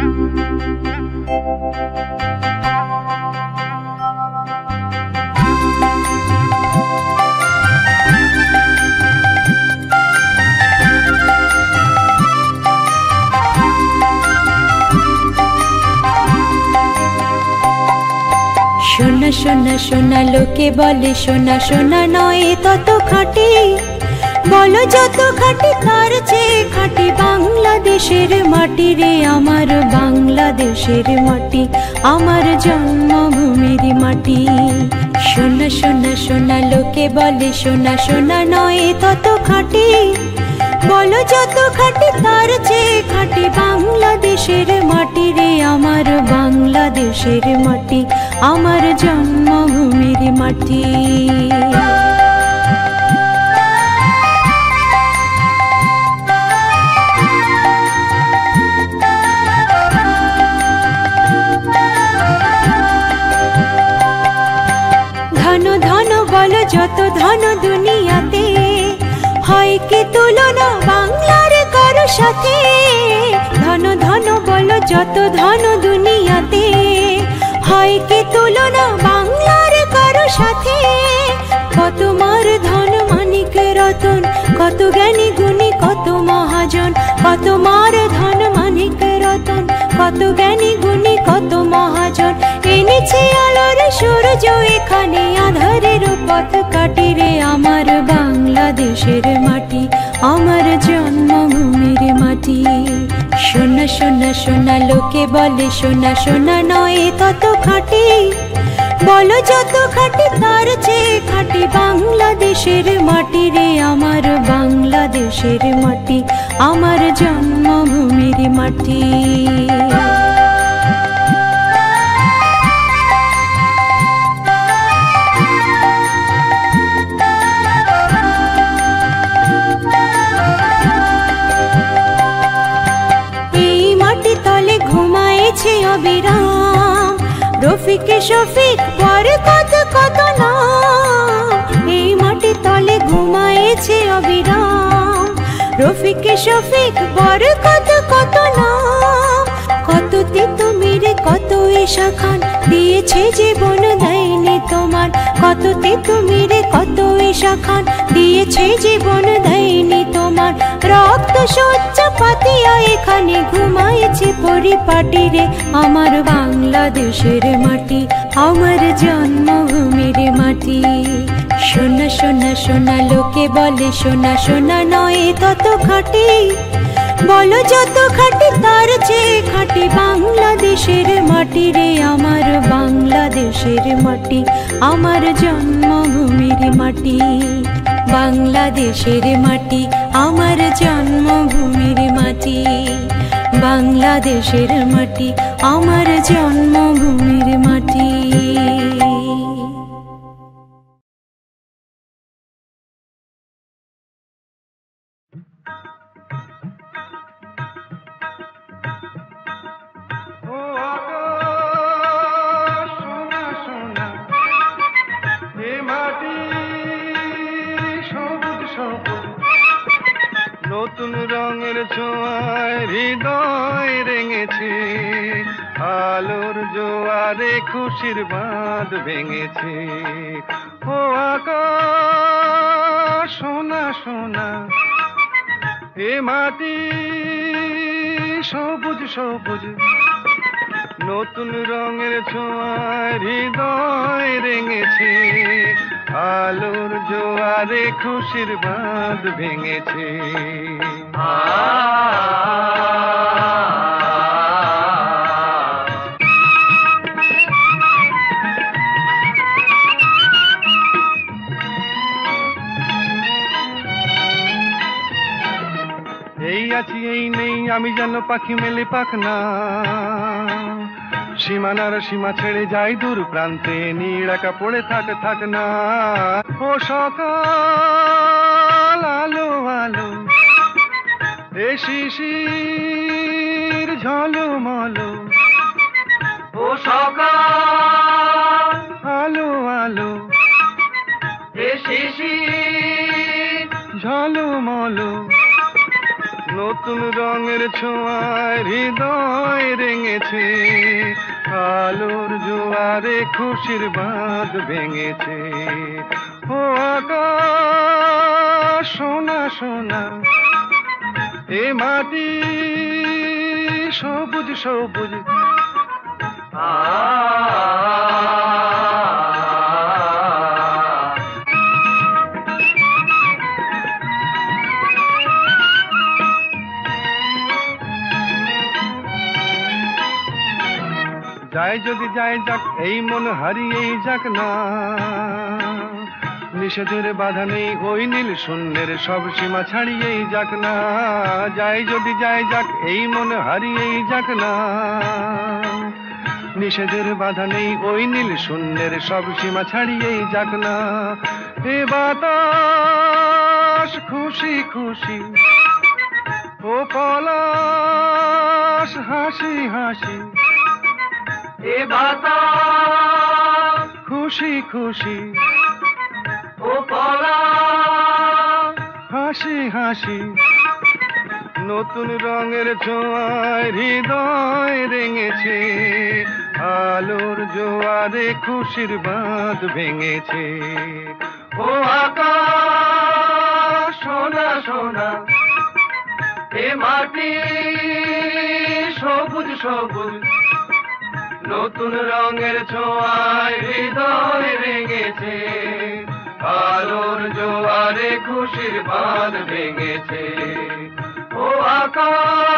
সোনা সোনা সোনা লোকে বলে সোনা সোনা নয় তত খাঁটি, বলো যত খাঁটি তার চেয়ে খাঁটি বাংলাদেশের মাটি রে আমার বাংলাদেশের মাটি, আমার জন্মভূমির মাটি। সোনা সোনা সোনা লোকে বলে সোনা সোনা নয় তত খাঁটি, বলো যত খাঁটি তার চেয়ে খাঁটি বাংলাদেশের মাটি রে আমার বাংলাদেশের মাটি, আমার জন্মভূমির মাটি। ধন ধন বলো যত ধন দুনিয়াতে, হয় কি তুলনা বাংলার কারো সাথে। ধন ধন বলো যত ধন দুনিয়াতে, হয় কি তুলনা বাংলার কারো সাথে। কত মার ধন মানিক রতন, কত জ্ঞানী গুণী কত মহাজন। কত মার ধন মানিক রতন, কত জ্ঞানী গুণী কত মহাজন। এনেছে আলোর সূর্য এখানে আধারের পথ কাটি রে আমার বাংলাদেশের মাটি, আমার জন্মভূমির মাটি। সোনা সোনা সোনা লোকে বলে সোনা সোনা নয় তত খাঁটি, বলো যত খাঁটি তার চেয়ে খাঁটি বাংলাদেশের মাটি রে আমার বাংলাদেশের মাটি, আমার জন্মভূমির মাটি। অবিরাম রফিক শফিক বরকত কত নাম, এই মাটি তলে ঘুমায়েছে অবিরাম রফিক শফিক বরকত কত নাম। কত তিতুমিরে কত ঈশা খান দিয়েছে জীবন দেয়নি তোমার। কত তিতুমিরে কত ঈশা খান দিয়েছে জীবন দেয়নি তোমার। রক্ত শয্য পাতিয়া এখানে ঘুমায়েছে পরিপাটি রে আমার বাংলাদেশের মাটি, আমার জন্মভূমির মাটি। সোনা সোনা সোনা লোকে বলে সোনা সোনা নয় তত খাঁটি, বলো যত খাঁটি তার চেয়ে খাঁটি বাংলাদেশের মাটি রে আমার বাংলাদেশের মাটি, আমার জন্মভূমির মাটি। বাংলাদেশের মাটি আমার জন্মভূমির মাটি, বাংলাদেশের মাটি আমার জন্মভূমির মাটি। নতুন রঙের ছোঁয়ায় হৃদয় রেঙেছে, আলোর জোয়ারে খুশির বাঁধ ভেঙেছে। ও আকাশ সোনা সোনা, এ মাটি সবুজ সবুজ। নতুন রঙের ছোঁয়ায় হৃদয় রেঙেছে, আলোর জোয়ারে খুশির বাঁধ ভেঙেছে। এই আছি এই নেই আমি যেন পাখি মেলে পাখনা, সীমানার সীমা ছেড়ে যাই দূর প্রান্তে, নীড়াকা পড়ে থাক না। ও সকাল আলো আলো, এ শিশির ঝলমলো। ও সকাল আলো আলো, এ শিশির ঝলমলো। নতুন রঙের ছোঁয়ায় হৃদয় রেঙেছে, আলোর জোয়ারে খুশির বাঁধ ভেঙেছে। ও আকাশ সোনা সোনা, এ মাটি সবুজ সবুজ। যাই যদি যাই যাক, এই মন হারিয়েই যাক না, নিষেধের বাধা নেই ওই নীল শূন্যের সব সীমা ছাড়িয়েই যাক না। যাই যদি যাই যাক, এই মন হারিয়েই যাক না, নিষেধের বাধা নেই ওই নীল শূন্যের সব সীমা ছাড়িয়েই যাক না। এ বাতাস খুশি খুশি, ও পলাশ হাসি হাসি। এ বাতাস খুশি খুশি, ও পলাশ হাসি হাসি। নতুন রঙের ছোঁয়ায় হৃদয় রেঙেছে, আলোর জোয়ারে খুশির বাঁধ ভেঙেছে। ও আকাশ সোনা সোনা, এ মাটি সবুজ সবুজ। নতুন রঙের ছোঁয়ায় হৃদয় রেঙেছে, আলোর জোয়ারে খুশির বাঁধ ভেঙেছে। ও আকাশ